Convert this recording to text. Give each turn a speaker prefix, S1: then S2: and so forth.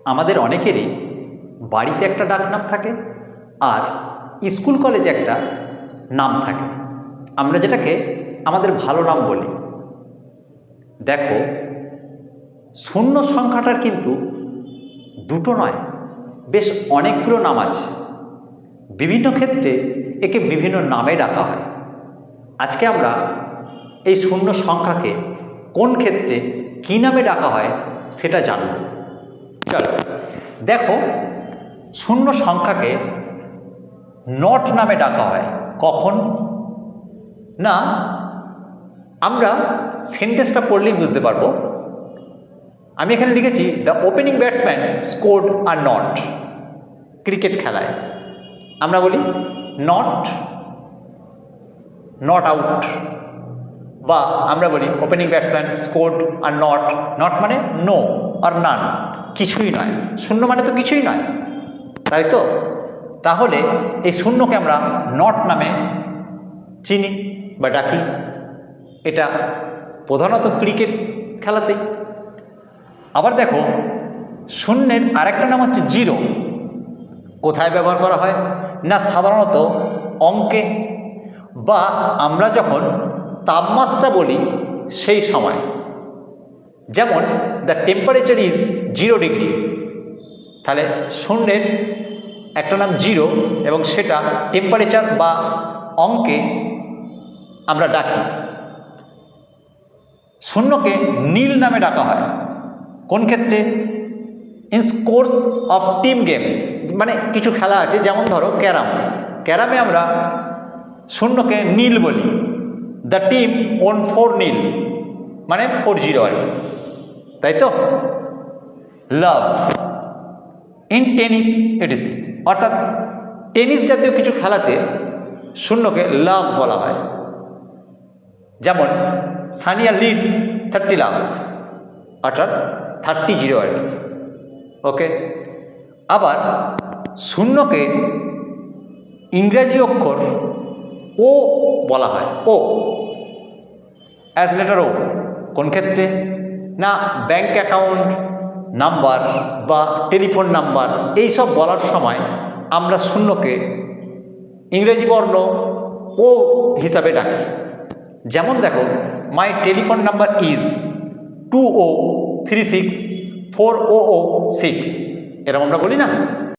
S1: আমাদের অনেকেরই বাড়িতে একটা ডাকনাম থাকে আর স্কুল কলেজে একটা নাম থাকে, আমরা যেটাকে আমাদের ভালো নাম বলি। দেখো, শূন্য সংখ্যাটার কিন্তু দুটো নয়, বেশ অনেকগুলো নাম আছে। বিভিন্ন ক্ষেত্রে একে বিভিন্ন নামে ডাকা হয়। আজকে আমরা এই শূন্য সংখ্যাকে কোন ক্ষেত্রে কী নামে ডাকা হয় সেটা জানব। চলো দেখো, শূন্য সংখ্যাকে নট নামে ডাকা হয়। কখন না, আমরা সেন্টেন্সটা পড়লেই বুঝতে পারবো। আমি এখানে লিখেছি, the opening batsman scored are not. Cricket খেলায় আমরা বলি নট আউট, বা আমরা বলি opening batsman scored are not. Not মানে নো আর নান, কিছুই নয়। শূন্য মানে তো কিছুই নয়, তাই তো? তাহলে এই শূন্যকে আমরা নট নামে চিনি বা ডাকি। এটা প্রধানত ক্রিকেট খেলাতেই। আবার দেখো, শূন্যের আরেকটা নাম হচ্ছে জিরো। কোথায় ব্যবহার করা হয় না, সাধারণত অঙ্কে, বা আমরা যখন তাপমাত্রা বলি সেই সময়। যেমন দ্য টেম্পারেচার ইজ 0 ডিগ্রি, তাহলে শূন্যের একটা নাম জিরো এবং সেটা টেম্পারেচার বা অঙ্কে আমরা ডাকি। শূন্যকে নীল নামে ডাকা হয় কোন ক্ষেত্রে? In course of team games, মানে কিছু খেলা আছে, যেমন ধরো ক্যারামে আমরা শূন্যকে নীল বলি। দ্য টিম ওন 4-0, মানে 4-0 আর কি, তাই তো? লাভ ইন টেনিস এটিসি, অর্থাৎ টেনিস জাতীয় কিছু খেলাতে শূন্যকে লাভ বলা হয়। যেমন সানিয়া লিডস 30 লাভ, অর্থাৎ 30 আর কি। ওকে, আবার শূন্যকে ইংরেজি অক্ষর ও বলা হয়, ও, অ্যাজ লেটার ও। কোন ক্ষেত্রে না, ব্যাংক অ্যাকাউন্ট নাম্বার বা টেলিফোন নাম্বার এইসব বলার সময় আমরা শূন্যকে ইংরেজি বর্ণ ও হিসাবে ডাকি। যেমন দেখো, মাই টেলিফোন নাম্বার ইজ 20364006, এরকম আমরা বলি না?